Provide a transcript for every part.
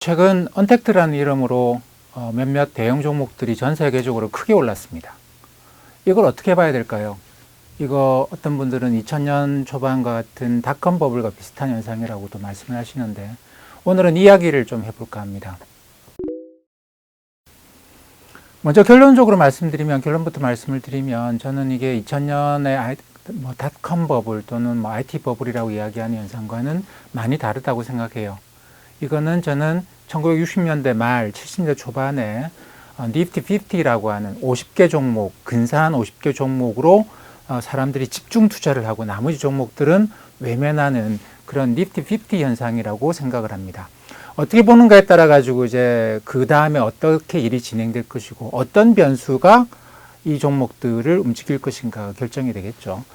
최근 언택트라는 이름으로 몇몇 대형 종목들이 전 세계적으로 크게 올랐습니다. 이걸 어떻게 봐야 될까요? 이거 어떤 분들은 2000년 초반과 같은 닷컴 버블과 비슷한 현상이라고도 말씀을 하시는데, 오늘은 이야기를 좀 해볼까 합니다. 먼저 결론부터 말씀을 드리면 저는 이게 2000년의 닷컴 버블 또는 IT 버블이라고 이야기하는 현상과는 많이 다르다고 생각해요. 이거는 저는 1960년대 말 70년대 초반에 니프티 50라고 하는 50개 종목, 근사한 50개 종목으로 사람들이 집중 투자를 하고 나머지 종목들은 외면하는 그런 니프티 50 현상이라고 생각을 합니다. 어떻게 보는가에 따라 가지고 이제 그 다음에 어떻게 일이 진행될 것이고 어떤 변수가 이 종목들을 움직일 것인가 결정이 되겠죠.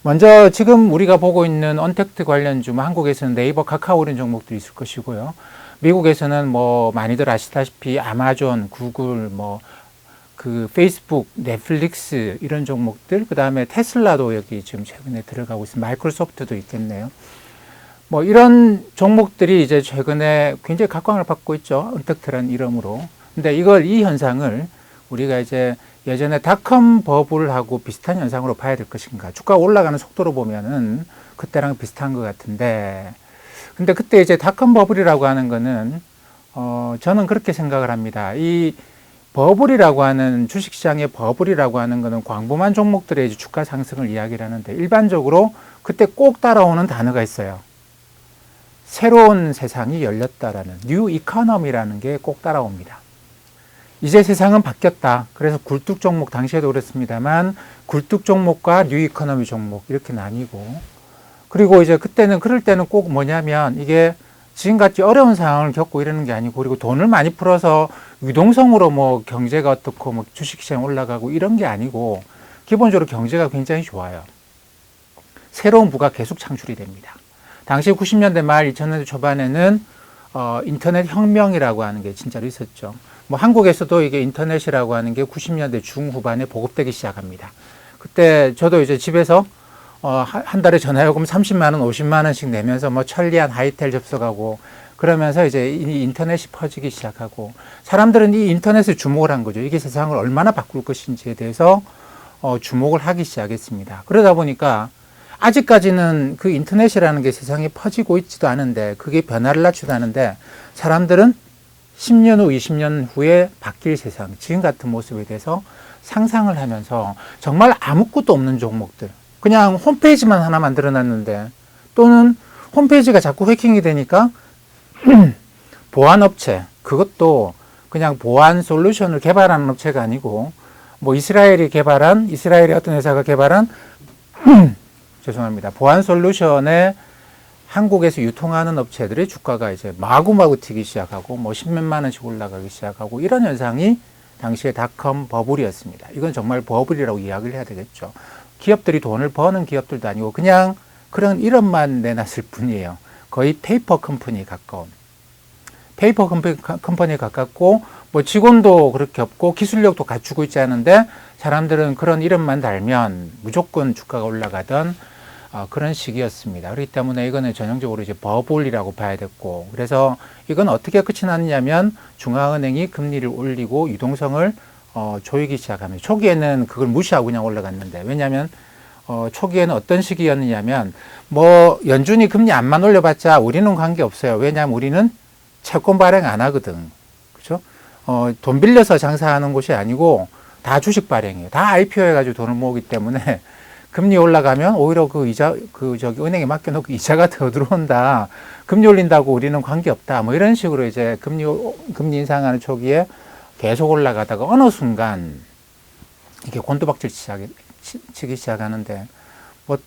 먼저 지금 우리가 보고 있는 언택트 관련주, 한국에서는 네이버, 카카오 이런 종목들이 있을 것이고요. 미국에서는 많이들 아시다시피 아마존, 구글, 페이스북, 넷플릭스 이런 종목들, 그 다음에 테슬라도 여기 지금 최근에 들어가고 있습니다. 마이크로소프트도 있겠네요. 이런 종목들이 이제 최근에 굉장히 각광을 받고 있죠. 언택트라는 이름으로. 근데 이 현상을 우리가 이제 예전에 닷컴 버블하고 비슷한 현상으로 봐야 될 것인가. 주가 올라가는 속도로 보면은 그때랑 비슷한 것 같은데, 근데 그때 이제 닷컴 버블이라고 하는 거는, 저는 그렇게 생각을 합니다. 이 버블이라고 하는 주식시장의 버블이라고 하는 거는 광범한 종목들의 이제 주가 상승을 이야기를 하는데, 일반적으로 그때 꼭 따라오는 단어가 있어요. 새로운 세상이 열렸다라는 뉴 이코노미라는 게 꼭 따라옵니다. 이제 세상은 바뀌었다. 그래서 굴뚝 종목, 당시에도 그랬습니다만 굴뚝 종목과 뉴 이코노미 종목 이렇게 나뉘고, 그리고 이제 그럴 때는 꼭 뭐냐면 이게 지금같이 어려운 상황을 겪고 이러는 게 아니고, 그리고 돈을 많이 풀어서 유동성으로 경제가 어떻고 주식시장이 올라가고 이런 게 아니고, 기본적으로 경제가 굉장히 좋아요. 새로운 부가 계속 창출이 됩니다. 당시 90년대 말 2000년대 초반에는 인터넷 혁명이라고 하는 게 진짜로 있었죠. 한국에서도 이게 인터넷이라고 하는 게 90년대 중후반에 보급되기 시작합니다. 그때 저도 이제 집에서 한 달에 전화요금 30만 원, 50만 원씩 내면서 천리안 하이텔 접속하고 그러면서 이제 이 인터넷이 퍼지기 시작하고, 사람들은 이 인터넷에 주목을 한 거죠. 이게 세상을 얼마나 바꿀 것인지에 대해서 주목을 하기 시작했습니다. 그러다 보니까 아직까지는 그 인터넷이라는 게 세상에 퍼지고 있지도 않은데, 그게 변화를 낮추도 않은데, 사람들은 10년 후, 20년 후에 바뀔 세상, 지금 같은 모습에 대해서 상상을 하면서 정말 아무것도 없는 종목들, 그냥 홈페이지만 하나 만들어 놨는데, 또는 홈페이지가 자꾸 해킹이 되니까 보안업체, 그것도 그냥 보안 솔루션을 개발하는 업체가 아니고, 이스라엘의 어떤 회사가 개발한 죄송합니다. 보안 솔루션에 한국에서 유통하는 업체들의 주가가 이제 마구마구 튀기 시작하고 10몇만 원씩 올라가기 시작하고, 이런 현상이 당시에 닷컴 버블이었습니다. 이건 정말 버블이라고 이야기를 해야 되겠죠. 기업들이 돈을 버는 기업들도 아니고 그냥 그런 이름만 내놨을 뿐이에요. 거의 페이퍼 컴퍼니에 가깝고 직원도 그렇게 없고 기술력도 갖추고 있지 않은데, 사람들은 그런 이름만 달면 무조건 주가가 올라가던 그런 시기였습니다. 그렇기 때문에 이거는 전형적으로 이제 버블이라고 봐야 됐고, 그래서 이건 어떻게 끝이 났냐면 중앙은행이 금리를 올리고 유동성을 조이기 시작합니다. 초기에는 그걸 무시하고 그냥 올라갔는데, 왜냐하면 초기에는 어떤 시기였느냐면 연준이 금리 안만 올려봤자 우리는 관계없어요. 왜냐하면 우리는 채권 발행 안 하거든. 그렇죠? 돈 빌려서 장사하는 곳이 아니고 다 주식 발행이에요. 다 IPO 해가지고 돈을 모으기 때문에 금리 올라가면 오히려 은행에 맡겨놓고 이자가 더 들어온다. 금리 올린다고 우리는 관계없다. 이런 식으로 이제 금리 인상하는 초기에 계속 올라가다가 어느 순간 이게 곤두박질 치기 시작하는데,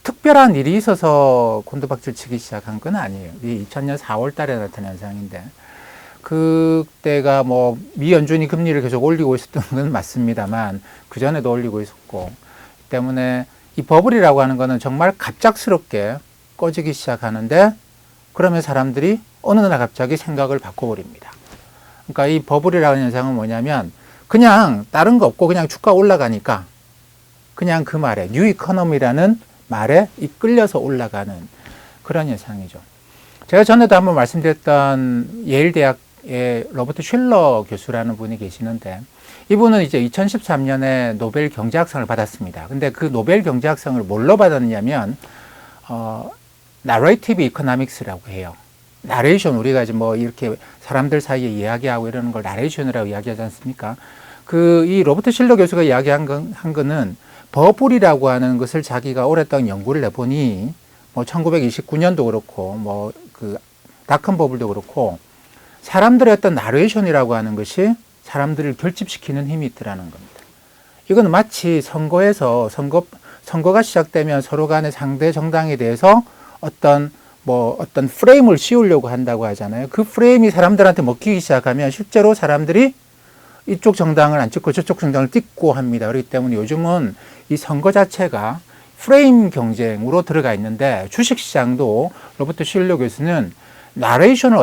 특별한 일이 있어서 곤두박질 치기 시작한 건 아니에요. 이 2000년 4월 달에 나타난 현상인데, 그때가 미 연준이 금리를 계속 올리고 있었던 건 맞습니다만 그 전에도 올리고 있었고, 때문에 이 버블이라고 하는 거는 정말 갑작스럽게 꺼지기 시작하는데, 그러면 사람들이 어느 날 갑자기 생각을 바꿔버립니다. 그러니까 이 버블이라는 현상은 뭐냐면 그냥 다른 거 없고 그냥 주가 올라가니까 그냥 그 말에 뉴 이코노미라는 말에 이끌려서 올라가는 그런 현상이죠. 제가 전에도 한번 말씀드렸던 예일대학 로버트 슐러 교수라는 분이 계시는데 이분은 이제 2013년에 노벨 경제학상을 받았습니다. 근데 그 노벨 경제학상을 뭘로 받았냐면 나레이티브 이코노믹스라고 해요. 나레이션, 우리가 이제 뭐 이렇게 사람들 사이에 이야기하고 이러는 걸 나레이션이라고 이야기하지 않습니까? 이 로버트 실러 교수가 이야기한 거는 버블이라고 하는 것을 자기가 오랫동안 연구를 해보니 뭐 1929년도 그렇고 뭐 그 닷컴 버블도 그렇고 사람들의 어떤 나레이션이라고 하는 것이 사람들을 결집시키는 힘이 있더라는 겁니다. 이건 마치 선거가 시작되면 서로 간의 상대 정당에 대해서 어떤 프레임을 씌우려고 한다고 하잖아요. 그 프레임이 사람들한테 먹히기 시작하면 실제로 사람들이 이쪽 정당을 안 찍고 저쪽 정당을 찍고 합니다. 그렇기 때문에 요즘은 이 선거 자체가 프레임 경쟁으로 들어가 있는데 주식시장도 로버트 슐러 교수는 나레이션을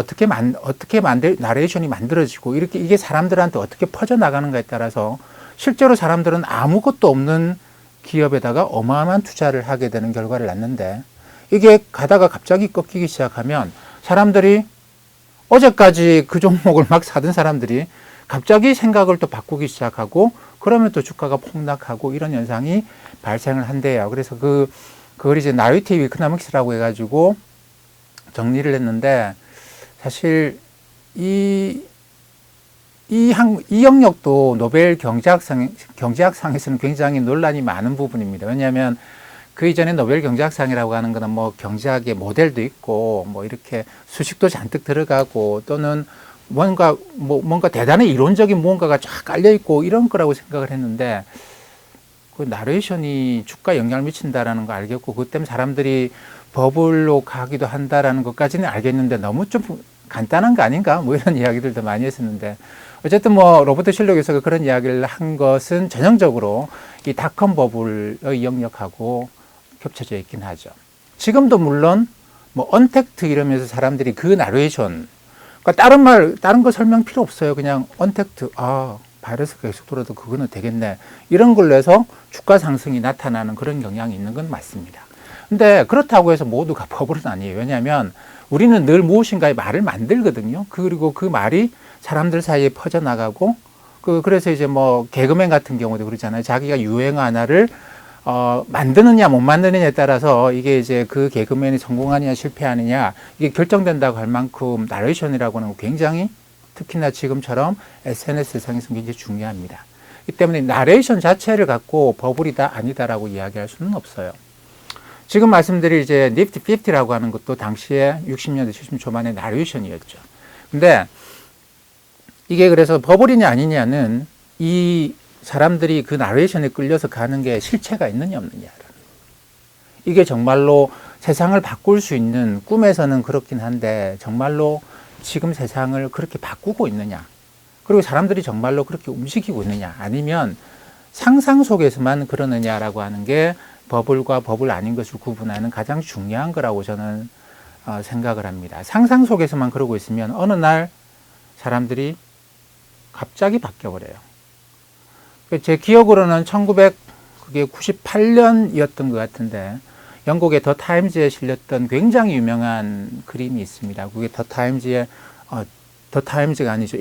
나레이션이 만들어지고 이게 사람들한테 어떻게 퍼져나가는가에 따라서 실제로 사람들은 아무것도 없는 기업에다가 어마어마한 투자를 하게 되는 결과를 낳는데 이게 가다가 갑자기 꺾이기 시작하면 사람들이 어제까지 그 종목을 막 사던 사람들이 갑자기 생각을 또 바꾸기 시작하고 그러면 또 주가가 폭락하고 이런 현상이 발생을 한대요. 그래서 그걸 이제 나레이티브 이코노믹스라고 해가지고 정리를 했는데 사실 이 영역도 노벨 경제학상에서는 굉장히 논란이 많은 부분입니다. 왜냐하면 그 이전에 노벨 경제학상이라고 하는 거는 뭐 경제학의 모델도 있고 뭐 이렇게 수식도 잔뜩 들어가고 또는 뭔가 대단히 이론적인 무언가가 쫙 깔려 있고 이런 거라고 생각을 했는데 그 나레이션이 주가에 영향을 미친다라는 거 알겠고 그것 때문에 사람들이 버블로 가기도 한다라는 것까지는 알겠는데 너무 좀 간단한 거 아닌가? 뭐 이런 이야기들도 많이 했었는데 어쨌든 뭐 로버트 슐러 교수가 그런 이야기를 한 것은 전형적으로 이 닷컴 버블의 영역하고 겹쳐져 있긴 하죠. 지금도 물론 뭐 언택트 이러면서 사람들이 그 나레이션, 그러니까 다른 거 설명 필요 없어요. 그냥 언택트, 바이러스가 계속 돌아도 그거는 되겠네. 이런 걸로 해서 주가 상승이 나타나는 그런 경향이 있는 건 맞습니다. 근데 그렇다고 해서 모두가 버블은 아니에요. 왜냐하면 우리는 늘 무엇인가의 말을 만들거든요. 그리고 그 말이 사람들 사이에 퍼져나가고 그래서 이제 뭐 개그맨 같은 경우도 그러잖아요. 자기가 유행어 하나를 만드느냐 못 만드느냐에 따라서 이게 이제 그 개그맨이 성공하느냐 실패하느냐 이게 결정된다고 할 만큼 나레이션이라고 하는 건 굉장히 특히나 지금처럼 SNS 세상에서 굉장히 중요합니다. 이 때문에 나레이션 자체를 갖고 버블이다 아니다라고 이야기할 수는 없어요. 지금 말씀드릴 이제 니프티 50라고 하는 것도 당시에 60년대 70년 초반에 나레이션이었죠. 근데 이게 그래서 버블이냐 아니냐는 이 사람들이 그 나레이션에 끌려서 가는 게 실체가 있느냐 없느냐라는 이게 정말로 세상을 바꿀 수 있는 꿈에서는 그렇긴 한데 정말로 지금 세상을 그렇게 바꾸고 있느냐 그리고 사람들이 정말로 그렇게 움직이고 있느냐 아니면 상상 속에서만 그러느냐라고 하는 게 버블과 버블 아닌 것을 구분하는 가장 중요한 거라고 저는 생각을 합니다. 상상 속에서만 그러고 있으면 어느 날 사람들이 갑자기 바뀌어버려요. 제 기억으로는 1998년이었던 것 같은데 영국의 더 타임즈에 실렸던 굉장히 유명한 그림이 있습니다. 그게 더 타임즈가 아니죠.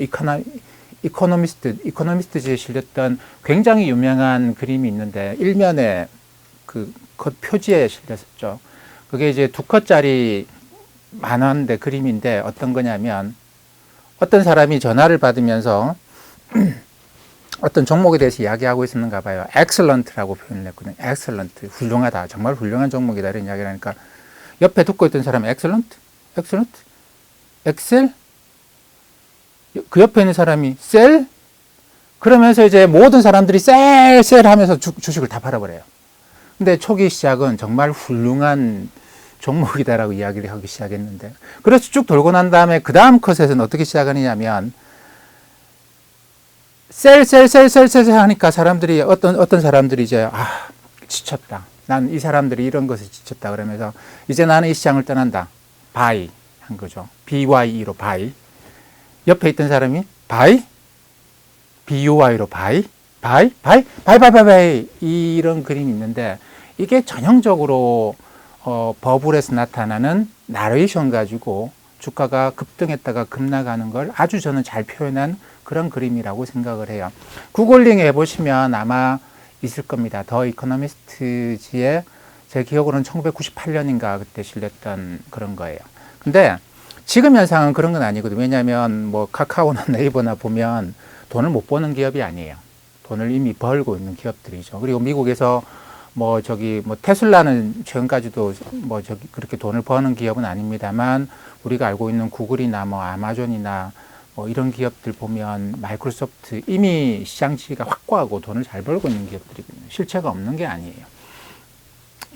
이코노미스트지에 실렸던 굉장히 유명한 그림이 있는데 일면에 그 표지에 실렸었죠. 그게 이제 2컷짜리 만화인데 그림인데 어떤 거냐면 어떤 사람이 전화를 받으면서 어떤 종목에 대해서 이야기하고 있었는가 봐요. excellent라고 표현을 했거든요. excellent, 훌륭하다. 정말 훌륭한 종목이다. 이런 이야기를 하니까 옆에 듣고 있던 사람이 excellent? excel? 그 옆에 있는 사람이 sell? 그러면서 이제 모든 사람들이 sell 하면서 주식을 다 팔아버려요. 근데 초기 시작은 정말 훌륭한 종목이다라고 이야기를 하기 시작했는데 그래서 쭉 돌고 난 다음에 그 다음 컷에서는 어떻게 시작하느냐면 셀 하니까 사람들이 어떤 사람들이 이제 지쳤다. 난 이 사람들이 이런 것에 지쳤다. 그러면서 이제 나는 이 시장을 떠난다. buy 한 거죠. BYE로 buy. 옆에 있던 사람이 buy, BUY로 buy, buy 이런 그림이 있는데 이게 전형적으로 버블에서 나타나는 나레이션 가지고 주가가 급등했다가 급락하는 걸 아주 저는 잘 표현한 그런 그림이라고 생각을 해요. 구글링에 해보시면 아마 있을 겁니다. 더 이코노미스트지에 제 기억으로는 1998년인가 그때 실렸던 그런 거예요. 근데 지금 현상은 그런 건 아니거든요. 왜냐하면 뭐 카카오나 네이버나 보면 돈을 못 버는 기업이 아니에요. 돈을 이미 벌고 있는 기업들이죠. 그리고 미국에서 뭐 테슬라는 최근까지도 그렇게 돈을 버는 기업은 아닙니다만 우리가 알고 있는 구글이나 뭐 아마존이나 뭐 이런 기업들 보면 마이크로소프트 이미 시장치가 확고하고 돈을 잘 벌고 있는 기업들이거든요. 실체가 없는 게 아니에요.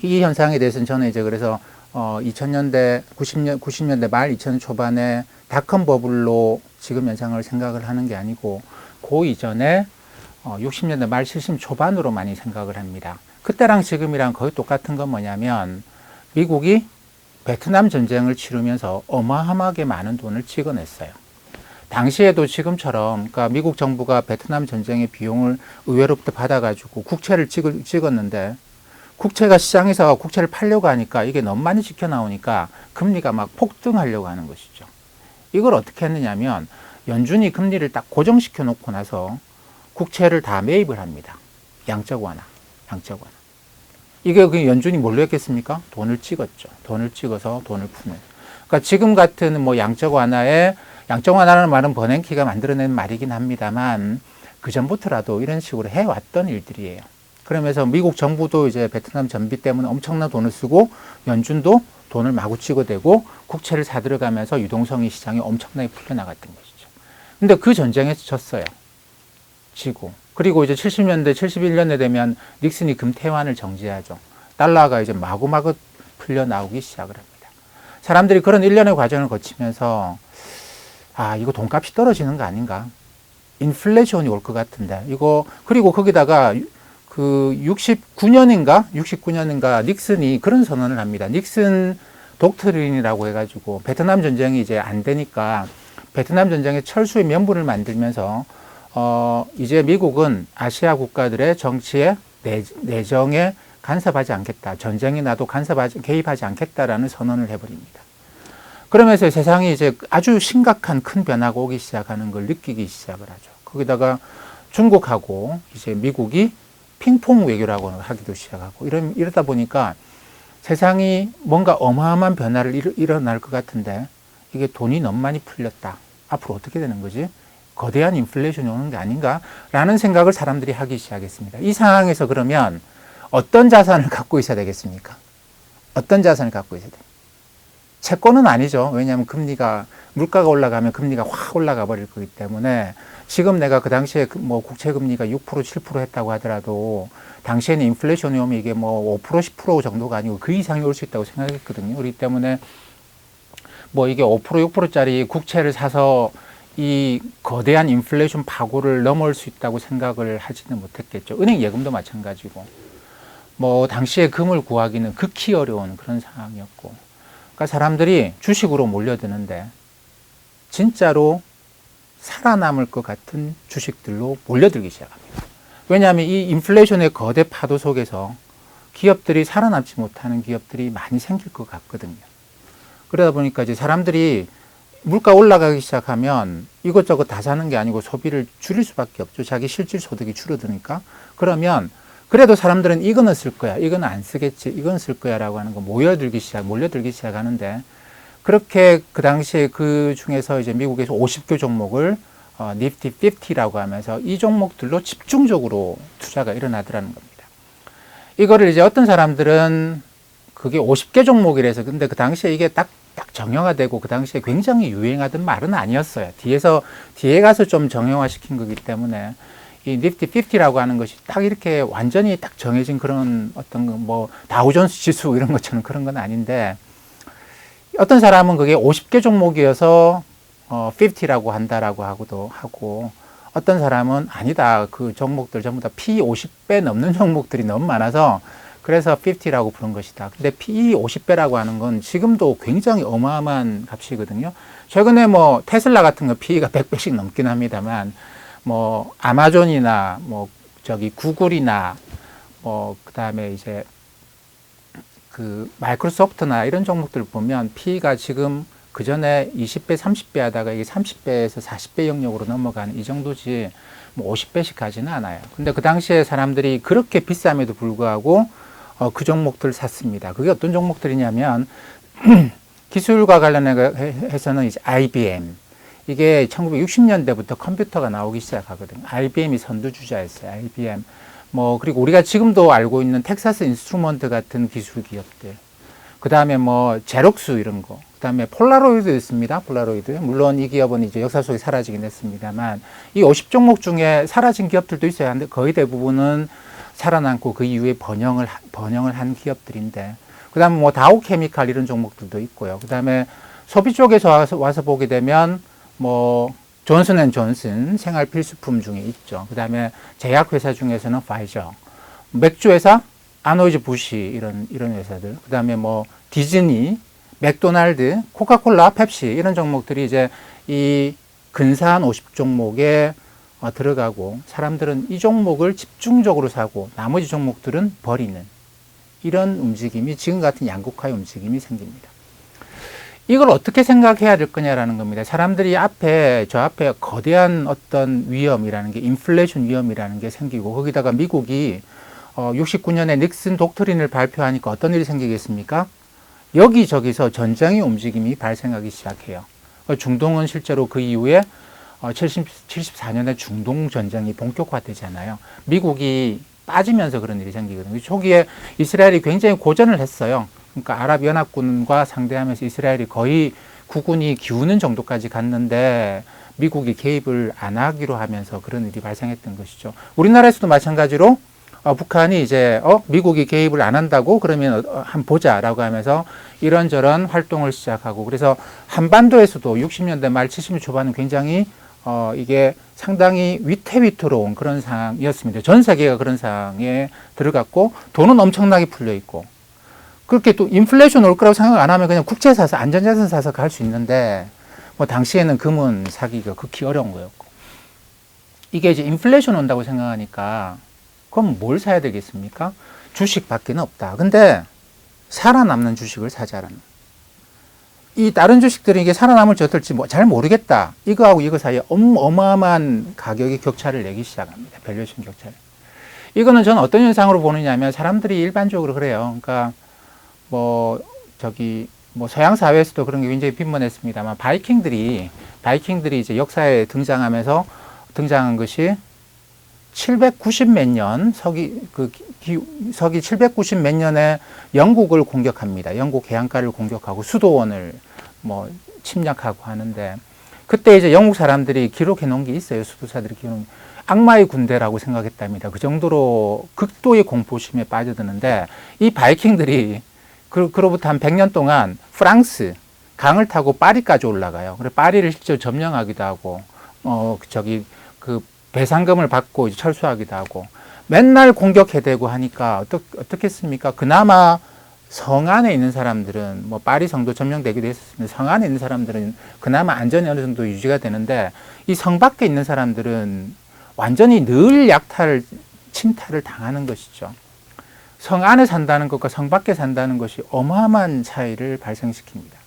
이 현상에 대해서는 저는 이제 그래서 2000년대 90년대 말 2000년 초반에 닷컴 버블로 지금 현상을 생각을 하는 게 아니고 그 이전에 60년대 말 70 초반으로 많이 생각을 합니다. 그때랑 지금이랑 거의 똑같은 건 뭐냐면 미국이 베트남 전쟁을 치르면서 어마어마하게 많은 돈을 찍어냈어요. 당시에도 지금처럼 그러니까 미국 정부가 베트남 전쟁의 비용을 의회로부터 받아가지고 국채를 찍었는데 국채가 시장에서 국채를 팔려고 하니까 이게 너무 많이 찍혀 나오니까 금리가 막 폭등하려고 하는 것이죠. 이걸 어떻게 했느냐면 연준이 금리를 딱 고정시켜 놓고 나서 국채를 다 매입을 합니다. 양적 완화. 이게 그 연준이 뭘로 했겠습니까? 돈을 찍었죠. 돈을 찍어서 돈을 푸는. 그러니까 지금 같은 뭐 양적 완화라는 말은 버냉키가 만들어낸 말이긴 합니다만 그 전부터라도 이런 식으로 해왔던 일들이에요. 그러면서 미국 정부도 이제 베트남 전비 때문에 엄청난 돈을 쓰고 연준도 돈을 마구 찍어대고 국채를 사들어가면서 유동성이 시장에 엄청나게 풀려나갔던 것이죠. 근데 그 전쟁에서 졌어요. 지고. 그리고 이제 70년대, 71년에 되면 닉슨이 금태환을 정지하죠. 달러가 이제 마구마구 풀려 나오기 시작을 합니다. 사람들이 그런 일련의 과정을 거치면서 이거 돈값이 떨어지는 거 아닌가? 인플레이션이 올 것 같은데. 그리고 거기다가 그 69년인가 닉슨이 그런 선언을 합니다. 닉슨 독트린이라고 해가지고 베트남 전쟁이 이제 안 되니까 베트남 전쟁의 철수의 명분을 만들면서 이제 미국은 아시아 국가들의 정치에 내정에 간섭하지 않겠다. 전쟁이 나도 개입하지 않겠다라는 선언을 해버립니다. 그러면서 세상이 이제 아주 심각한 큰 변화가 오기 시작하는 걸 느끼기 시작을 하죠. 거기다가 중국하고 이제 미국이 핑퐁 외교라고 하기도 시작하고 이러다 보니까 세상이 뭔가 어마어마한 변화를 일어날 것 같은데 이게 돈이 너무 많이 풀렸다. 앞으로 어떻게 되는 거지? 거대한 인플레이션이 오는 게 아닌가라는 생각을 사람들이 하기 시작했습니다. 이 상황에서 그러면 어떤 자산을 갖고 있어야 되겠습니까? 어떤 자산을 갖고 있어야 됩니까? 채권은 아니죠. 왜냐하면 물가가 올라가면 금리가 확 올라가 버릴 거기 때문에 지금 내가 그 당시에 뭐 국채 금리가 6%, 7% 했다고 하더라도 당시에는 인플레이션이 오면 이게 뭐 5%, 10% 정도가 아니고 그 이상이 올 수 있다고 생각했거든요. 그렇기 때문에 뭐 이게 5%, 6%짜리 국채를 사서 이 거대한 인플레이션 파고를 넘을 수 있다고 생각을 하지는 못했겠죠. 은행 예금도 마찬가지고. 뭐 당시에 금을 구하기는 극히 어려운 그런 상황이었고. 그러니까 사람들이 주식으로 몰려드는데 진짜로 살아남을 것 같은 주식들로 몰려들기 시작합니다. 왜냐하면 이 인플레이션의 거대 파도 속에서 기업들이 살아남지 못하는 기업들이 많이 생길 것 같거든요. 그러다 보니까 이제 사람들이 물가 올라가기 시작하면 이것저것 다 사는 게 아니고 소비를 줄일 수밖에 없죠. 자기 실질 소득이 줄어드니까. 그러면 그래도 사람들은 이거는 쓸 거야. 이건 안 쓰겠지. 이건 쓸 거야. 라고 하는 거 몰려들기 시작하는데 그렇게 그 당시에 그 중에서 이제 미국에서 50개 종목을 니프티 50라고 하면서 이 종목들로 집중적으로 투자가 일어나더라는 겁니다. 이거를 이제 어떤 사람들은 그게 50개 종목이라서 근데 그 당시에 이게 딱 정형화되고 그 당시에 굉장히 유행하던 말은 아니었어요. 뒤에 가서 좀 정형화시킨 거기 때문에 이 니프티 50라고 하는 것이 딱 이렇게 완전히 딱 정해진 그런 어떤 뭐 다우존스 지수 이런 것처럼 그런 건 아닌데 어떤 사람은 그게 50개 종목이어서 50라고 한다라고 하고 어떤 사람은 아니다. 그 종목들 전부 다 PE 50배 넘는 종목들이 너무 많아서 그래서 50라고 부른 것이다. 근데 PE 50배라고 하는 건 지금도 굉장히 어마어마한 값이거든요. 최근에 뭐 테슬라 같은 거 PE가 100배씩 넘긴 합니다만 뭐 아마존이나 뭐 구글이나 뭐 그다음에 이제 그 마이크로소프트나 이런 종목들 보면 PE가 지금 그 전에 20배, 30배 하다가 이게 30배에서 40배 영역으로 넘어가는 이 정도지 뭐 50배씩 가지는 않아요. 근데 그 당시에 사람들이 그렇게 비쌈에도 불구하고 그 종목들을 샀습니다. 그게 어떤 종목들이냐면 기술과 관련해서는 이제 IBM. 이게 1960년대부터 컴퓨터가 나오기 시작하거든요. IBM이 선두주자였어요. IBM. 뭐 그리고 우리가 지금도 알고 있는 텍사스 인스트루먼트 같은 기술 기업들. 그 다음에 뭐 제록스 이런 거. 그 다음에 폴라로이드 있습니다. 폴라로이드. 물론 이 기업은 이제 역사 속에 사라지긴 했습니다만 이 50종목 중에 사라진 기업들도 있어야 하는데 거의 대부분은 살아남고 그 이후에 번영을 한 기업들인데 그 다음에 뭐 다우케미칼 이런 종목들도 있고요. 그 다음에 소비 쪽에서 와서 보게 되면 뭐 존슨앤존슨 생활 필수품 중에 있죠. 그 다음에 제약회사 중에서는 파이저, 맥주회사 아노이즈 부시 이런 회사들, 그 다음에 뭐 디즈니, 맥도날드, 코카콜라, 펩시 이런 종목들이 이제 이 근사한 50종목에 들어가고 사람들은 이 종목을 집중적으로 사고 나머지 종목들은 버리는 이런 움직임이 지금 같은 양극화의 움직임이 생깁니다. 이걸 어떻게 생각해야 될 거냐라는 겁니다. 사람들이 저 앞에 거대한 어떤 위험이라는 게 인플레이션 위험이라는 게 생기고 거기다가 미국이 69년에 닉슨 독트린을 발표하니까 어떤 일이 생기겠습니까? 여기저기서 전쟁의 움직임이 발생하기 시작해요. 중동은 실제로 그 이후에 74년에 중동 전쟁이 본격화되잖아요. 미국이 빠지면서 그런 일이 생기거든요. 초기에 이스라엘이 굉장히 고전을 했어요. 그러니까 아랍연합군과 상대하면서 이스라엘이 거의 국군이 기우는 정도까지 갔는데 미국이 개입을 안 하기로 하면서 그런 일이 발생했던 것이죠. 우리나라에서도 마찬가지로 북한이 이제 미국이 개입을 안 한다고 그러면 한번 보자라고 하면서 이런저런 활동을 시작하고 그래서 한반도에서도 60년대 말 70년대 초반은 굉장히 이게 상당히 위태위태로운 그런 상황이었습니다. 전 세계가 그런 상황에 들어갔고 돈은 엄청나게 풀려 있고 그렇게 또 인플레이션 올 거라고 생각 안 하면 그냥 국채 사서 안전자산 사서 갈 수 있는데 뭐 당시에는 금은 사기가 극히 어려운 거였고 이게 이제 인플레이션 온다고 생각하니까 그럼 뭘 사야 되겠습니까? 주식밖에 없다. 근데 살아남는 주식을 사자라는. 이 다른 주식들은 이게 살아남을지 어떨지 잘 모르겠다. 이거하고 이거 사이에 어마어마한 가격의 격차를 내기 시작합니다. 밸류에이션 격차를. 이거는 저는 어떤 현상으로 보느냐면 사람들이 일반적으로 그래요. 그러니까 뭐 서양 사회에서도 그런 게 굉장히 빈번했습니다만 바이킹들이 이제 역사에 등장한 것이 790 몇 년, 서기 790 몇 년에 영국을 공격합니다. 영국 해안가를 공격하고 수도원을 뭐 침략하고 하는데, 그때 이제 영국 사람들이 기록해 놓은 게 있어요. 수도사들이 기록. 악마의 군대라고 생각했답니다. 그 정도로 극도의 공포심에 빠져드는데, 이 바이킹들이 그로부터 한 100년 동안 프랑스 강을 타고 파리까지 올라가요. 그래서 파리를 실제로 점령하기도 하고, 배상금을 받고 이제 철수하기도 하고 맨날 공격해대고 하니까 어떻겠습니까? 그나마 성 안에 있는 사람들은 뭐 파리 성도 점령되기도 했었습니다. 성 안에 있는 사람들은 그나마 안전이 어느 정도 유지가 되는데 이 성 밖에 있는 사람들은 완전히 늘 침탈을 당하는 것이죠. 성 안에 산다는 것과 성 밖에 산다는 것이 어마어마한 차이를 발생시킵니다.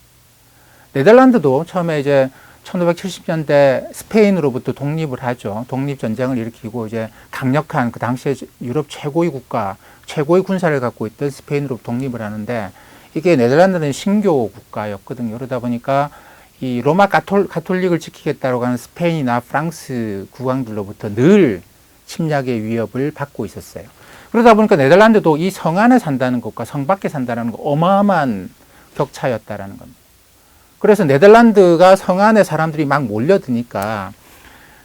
네덜란드도 처음에 이제 1570년대 스페인으로부터 독립을 하죠. 독립전쟁을 일으키고 이제 강력한 그 당시에 유럽 최고의 국가, 최고의 군사를 갖고 있던 스페인으로부터 독립을 하는데 이게 네덜란드는 신교 국가였거든요. 그러다 보니까 이 로마 가톨릭을 지키겠다고 하는 스페인이나 프랑스 국왕들로부터 늘 침략의 위협을 받고 있었어요. 그러다 보니까 네덜란드도 이 성 안에 산다는 것과 성 밖에 산다는 거 어마어마한 격차였다라는 겁니다. 그래서 네덜란드가 성 안에 사람들이 막 몰려드니까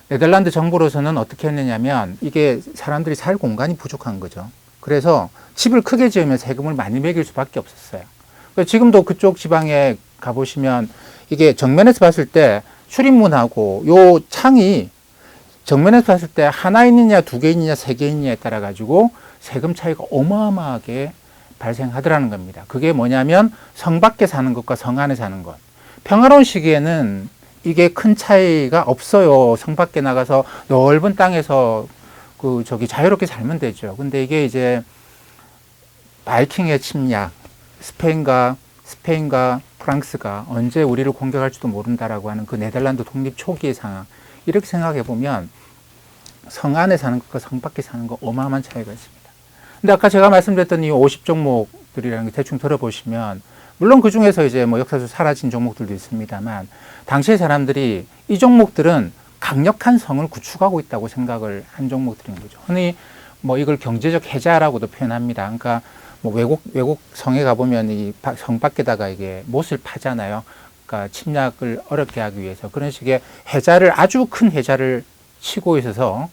네덜란드 정부로서는 어떻게 했느냐면 이게 사람들이 살 공간이 부족한 거죠. 그래서 집을 크게 지으면 세금을 많이 매길 수밖에 없었어요. 지금도 그쪽 지방에 가보시면 이게 정면에서 봤을 때 출입문하고 요 창이 정면에서 봤을 때 하나 있느냐 두 개 있느냐 세 개 있느냐에 따라 가지고 세금 차이가 어마어마하게 발생하더라는 겁니다. 그게 뭐냐면 성 밖에 사는 것과 성 안에 사는 것. 평화로운 시기에는 이게 큰 차이가 없어요. 성 밖에 나가서 넓은 땅에서 자유롭게 살면 되죠. 근데 이게 이제 바이킹의 침략, 스페인과 스페인과 프랑스가 언제 우리를 공격할지도 모른다라고 하는 그 네덜란드 독립 초기의 상황, 이렇게 생각해 보면 성 안에 사는 것과 성 밖에 사는 것 어마어마한 차이가 있습니다. 근데 아까 제가 말씀드렸던 이 50종목들이라는 게 대충 들어보시면, 물론 그 중에서 이제 뭐 역사적으로 사라진 종목들도 있습니다만, 당시의 사람들이 이 종목들은 강력한 성을 구축하고 있다고 생각을 한 종목들인 거죠. 흔히 뭐 이걸 경제적 해자라고도 표현합니다. 그러니까 뭐 외국 성에 가보면 이 성 밖에다가 이게 못을 파잖아요. 그러니까 침략을 어렵게 하기 위해서 그런 식의 해자를, 아주 큰 해자를 치고 있어서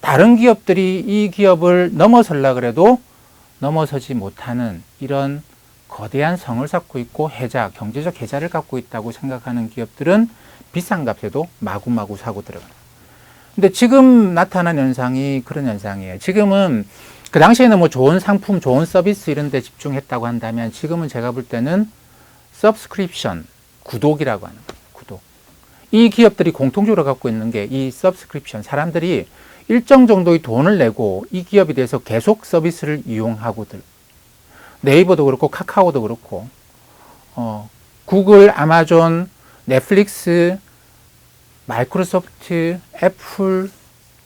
다른 기업들이 이 기업을 넘어서려 그래도 넘어서지 못하는 이런 거대한 성을 쌓고 있고 해자, 경제적 해자를 갖고 있다고 생각하는 기업들은 비싼 값에도 마구마구 사고 들어가요. 근데 지금 나타난 현상이 그런 현상이에요. 지금은 그 당시에는 뭐 좋은 상품, 좋은 서비스 이런 데 집중했다고 한다면, 지금은 제가 볼 때는 서브스크립션, 구독이라고 하는 거예요. 구독. 이 기업들이 공통적으로 갖고 있는 게 이 서브스크립션. 사람들이 일정 정도의 돈을 내고 이 기업에 대해서 계속 서비스를 이용하고들. 네이버도 그렇고 카카오도 그렇고 구글, 아마존, 넷플릭스, 마이크로소프트, 애플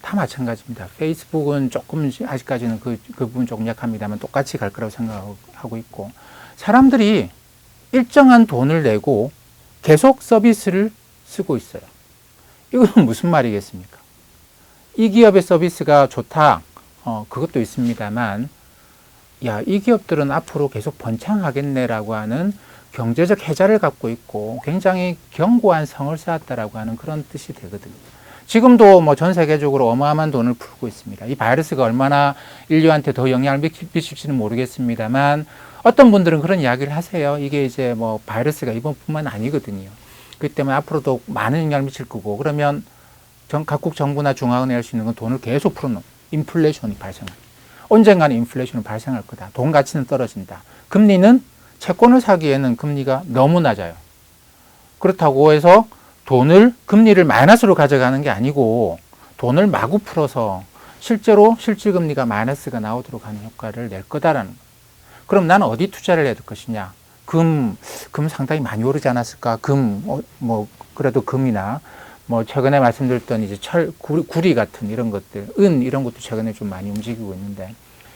다 마찬가지입니다. 페이스북은 조금 아직까지는 그 부분 조금 약합니다만 똑같이 갈 거라고 생각하고 있고, 사람들이 일정한 돈을 내고 계속 서비스를 쓰고 있어요. 이건 무슨 말이겠습니까? 이 기업의 서비스가 좋다, 그것도 있습니다만, 야, 이 기업들은 앞으로 계속 번창하겠네라고 하는 경제적 해자를 갖고 있고 굉장히 견고한 성을 쌓았다라고 하는 그런 뜻이 되거든요. 지금도 뭐 전 세계적으로 어마어마한 돈을 풀고 있습니다. 이 바이러스가 얼마나 인류한테 더 영향을 미칠지는 모르겠습니다만, 어떤 분들은 그런 이야기를 하세요. 이게 이제 뭐 바이러스가 이번뿐만 아니거든요. 그렇기 때문에 앞으로도 많은 영향을 미칠 거고, 그러면 각국 정부나 중앙은행이 할 수 있는 건 돈을 계속 풀어놓은 인플레이션이 발생합니다. 언젠가는 인플레이션이 발생할 거다. 돈 가치는 떨어진다. 금리는 채권을 사기에는 금리가 너무 낮아요. 그렇다고 해서 금리를 마이너스로 가져가는 게 아니고 돈을 마구 풀어서 실제로 실질금리가 마이너스가 나오도록 하는 효과를 낼 거다라는 거예요. 그럼 나는 어디 투자를 해야 될 것이냐? 금 상당히 많이 오르지 않았을까? 뭐 그래도 금이나 뭐 최근에 말씀드렸던 이제 구리 같은 이런 것들, 이런 것도 최근에 좀 많이 움직이고 있는데,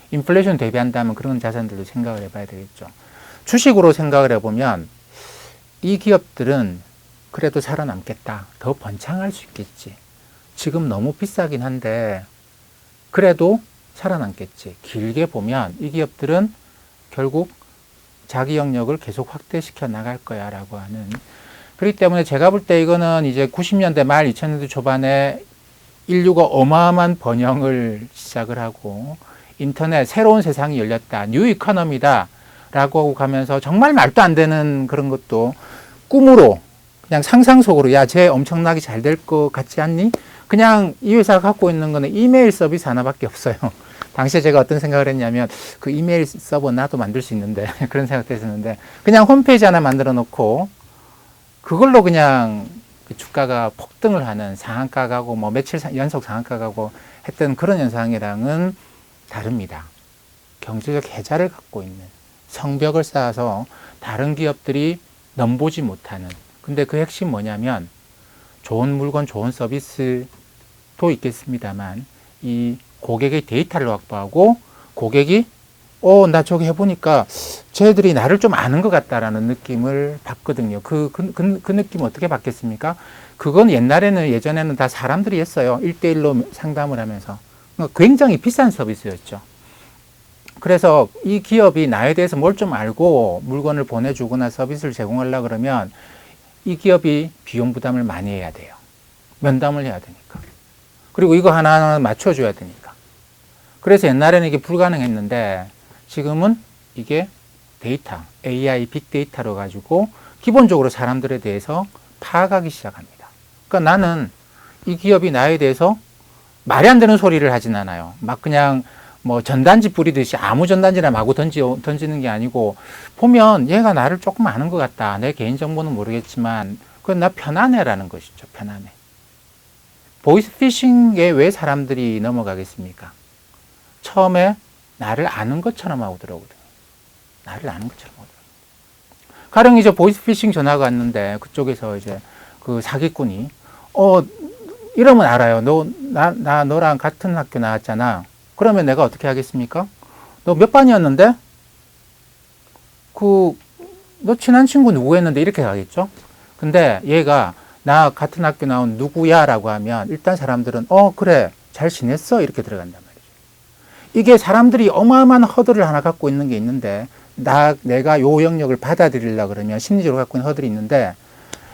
인플레이션 대비한다면 그런 자산들도 생각을 해봐야 되겠죠. 주식으로 생각을 해보면 이 기업들은 그래도 살아남겠다. 더 번창할 수 있겠지. 지금 너무 비싸긴 한데 그래도 살아남겠지. 길게 보면 이 기업들은 결국 자기 영역을 계속 확대시켜 나갈 거야 라고 하는, 그렇기 때문에 제가 볼 때 이거는 이제 90년대 말 2000년대 초반에 인류가 어마어마한 번영을 시작을 하고 인터넷, 새로운 세상이 열렸다, 뉴 이코노미다 라고 하고 가면서 정말 말도 안 되는 그런 것도 꿈으로, 그냥 상상 속으로, 야, 쟤 엄청나게 잘 될 것 같지 않니? 그냥 이 회사가 갖고 있는 거는 이메일 서비스 하나밖에 없어요. 당시에 제가 어떤 생각을 했냐면, 그 이메일 서버 나도 만들 수 있는데 그런 생각도 했었는데, 그냥 홈페이지 하나 만들어 놓고 그걸로 그냥 주가가 폭등을 하는, 상한가 가고 뭐 며칠 연속 상한가 가고 했던 그런 현상이랑은 다릅니다. 경제적 해자를 갖고 있는, 성벽을 쌓아서 다른 기업들이 넘보지 못하는. 근데 그 핵심 뭐냐면, 좋은 물건, 좋은 서비스도 있겠습니다만 이 고객의 데이터를 확보하고, 고객이 나 저기 해보니까 쟤들이 나를 좀 아는 것 같다라는 느낌을 받거든요. 그 느낌 어떻게 받겠습니까? 그건 예전에는 다 사람들이 했어요. 1대1로 상담을 하면서. 굉장히 비싼 서비스였죠. 그래서 이 기업이 나에 대해서 뭘 좀 알고 물건을 보내주거나 서비스를 제공하려고 그러면 이 기업이 비용 부담을 많이 해야 돼요. 면담을 해야 되니까. 그리고 이거 하나하나 맞춰줘야 되니까. 그래서 옛날에는 이게 불가능했는데 지금은 이게 데이터, AI, 빅데이터로 가지고 기본적으로 사람들에 대해서 파악하기 시작합니다. 그러니까 나는 이 기업이 나에 대해서 말이 안 되는 소리를 하진 않아요. 막 그냥 뭐 전단지 뿌리듯이 아무 전단지나 마구 던지는 게 아니고, 보면 얘가 나를 조금 아는 것 같다. 내 개인정보는 모르겠지만 그건 나 편안해라는 것이죠. 편안해. 보이스피싱에 왜 사람들이 넘어가겠습니까? 처음에 나를 아는 것처럼 하고 들어오거든요. 나를 아는 것처럼 하고 들어오거든요. 가령 이제 보이스피싱 전화가 왔는데 그쪽에서 이제 그 사기꾼이 이러면 알아요. 너랑 같은 학교 나왔잖아. 그러면 내가 어떻게 하겠습니까? 너 몇 반이었는데? 너 친한 친구 누구 했는데? 이렇게 하겠죠? 근데 얘가 나 같은 학교 나온 누구야? 라고 하면 일단 사람들은 그래. 잘 지냈어? 이렇게 들어간단 말이죠. 이게 사람들이 어마어마한 허들을 하나 갖고 있는 게 있는데 내가 요 영역을 받아들이려고 그러면 심리적으로 갖고 있는 허들이 있는데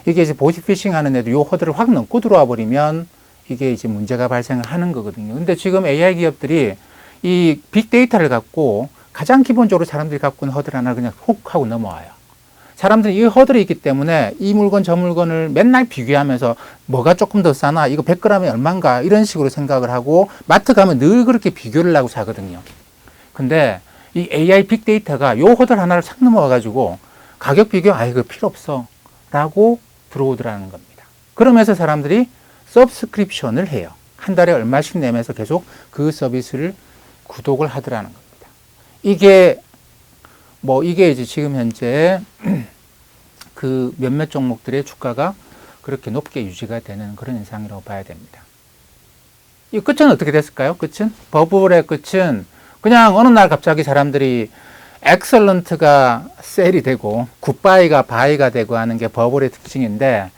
이게 이제 보이스피싱 하는 애도 요 허들을 확 넘고 들어와 버리면 이게 이제 문제가 발생을 하는 거거든요. 근데 지금 AI 기업들이 이 빅데이터를 갖고 가장 기본적으로 사람들이 갖고 있는 허들 하나 그냥 훅 하고 넘어와요. 사람들이 이 허들이 있기 때문에 이 물건 저 물건을 맨날 비교하면서 뭐가 조금 더 싸나 이거 100g에 얼만가 이런 식으로 생각을 하고 마트 가면 늘 그렇게 비교를 하고 사거든요. 근데 이 AI 빅데이터가 요 허들 하나를 싹 넘어와 가지고 가격 비교 이거 필요 없어 라고 들어오더라는 겁니다. 그러면서 사람들이 서브스크립션을 해요. 한 달에 얼마씩 내면서 계속 그 서비스를 구독을 하더라는 겁니다. 이게 이제 지금 현재 그 몇몇 종목들의 주가가 그렇게 높게 유지가 되는 그런 현상이라고 봐야 됩니다. 이 끝은 어떻게 됐을까요? 끝은? 버블의 끝은 그냥 어느 날 갑자기 사람들이 엑설런트가 셀이 되고 굿바이가 바이가 되고 하는 게 버블의 특징인데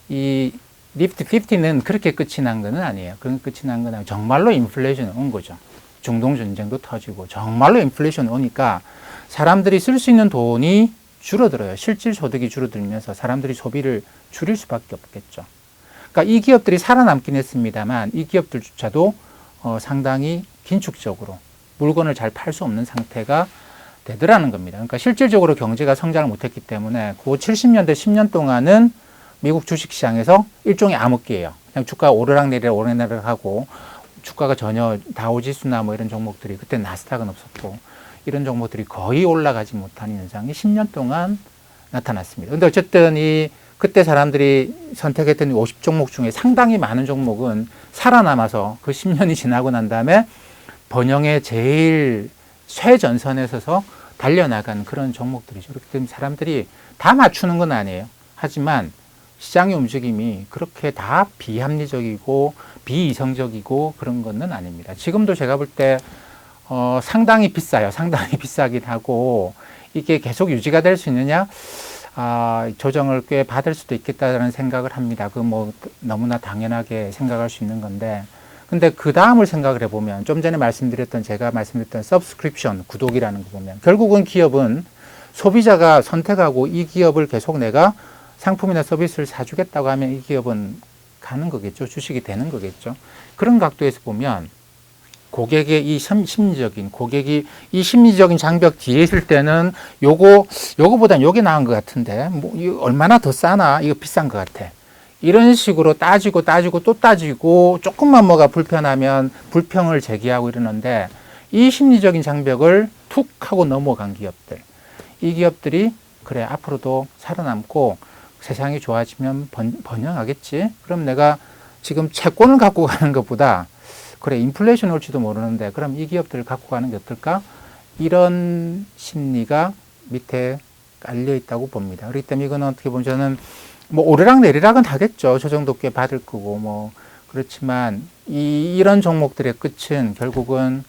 이 니프티 50는 그렇게 끝이 난 건 아니에요. 그런 끝이 난 건 아니고 정말로 인플레이션이 온 거죠. 중동 전쟁도 터지고 정말로 인플레이션이 오니까 사람들이 쓸 수 있는 돈이 줄어들어요. 실질 소득이 줄어들면서 사람들이 소비를 줄일 수밖에 없겠죠. 그러니까 이 기업들이 살아남긴 했습니다만 이 기업들조차도 상당히 긴축적으로 물건을 잘 팔 수 없는 상태가 되더라는 겁니다. 그러니까 실질적으로 경제가 성장을 못했기 때문에 그 70년대 10년 동안은 미국 주식시장에서 일종의 암흑기예요. 그냥 주가가 오르락내리락 하고 주가가 전혀 다우지수나 이런 종목들이 그때 나스닥은 없었고 이런 종목들이 거의 올라가지 못하는 현상이 10년 동안 나타났습니다. 근데 어쨌든 그때 사람들이 선택했던 50종목 중에 상당히 많은 종목은 살아남아서 그 10년이 지나고 난 다음에 번영의 제일 최전선에 서서 달려나간 그런 종목들이죠. 그렇기 때문에 사람들이 다 맞추는 건 아니에요. 하지만 시장의 움직임이 그렇게 다 비합리적이고 비이성적이고 그런 것은 아닙니다. 지금도 제가 볼 때 상당히 비싸요. 상당히 비싸긴 하고 이게 계속 유지가 될 수 있느냐? 조정을 꽤 받을 수도 있겠다라는 생각을 합니다. 너무나 당연하게 생각할 수 있는 건데 근데 그 다음을 생각을 해보면 좀 전에 제가 말씀드렸던 서브스크립션, 구독이라는 거 보면 결국은 기업은 소비자가 선택하고 이 기업을 계속 내가 상품이나 서비스를 사주겠다고 하면 이 기업은 가는 거겠죠. 주식이 되는 거겠죠. 그런 각도에서 보면 고객이 이 심리적인 장벽 뒤에 있을 때는 요거보단 요게 나은 것 같은데 이거 얼마나 더 싸나? 이거 비싼 것 같아. 이런 식으로 따지고 또 따지고 조금만 뭐가 불편하면 불평을 제기하고 이러는데 이 심리적인 장벽을 툭 하고 넘어간 기업들. 이 기업들이 그래 앞으로도 살아남고 세상이 좋아지면 번영하겠지. 그럼 내가 지금 채권을 갖고 가는 것보다 그래 인플레이션 올지도 모르는데 그럼 이 기업들을 갖고 가는 게 어떨까? 이런 심리가 밑에 깔려 있다고 봅니다. 그렇기 때문에 이건 어떻게 보면 저는 오르락 내리락은 하겠죠. 저 정도 꽤 받을 거고 그렇지만 이런 종목들의 끝은 결국은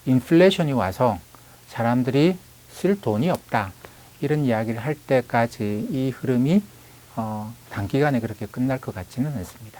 인플레이션이 와서 사람들이 쓸 돈이 없다. 이런 이야기를 할 때까지 이 흐름이 단기간에 그렇게 끝날 것 같지는 않습니다.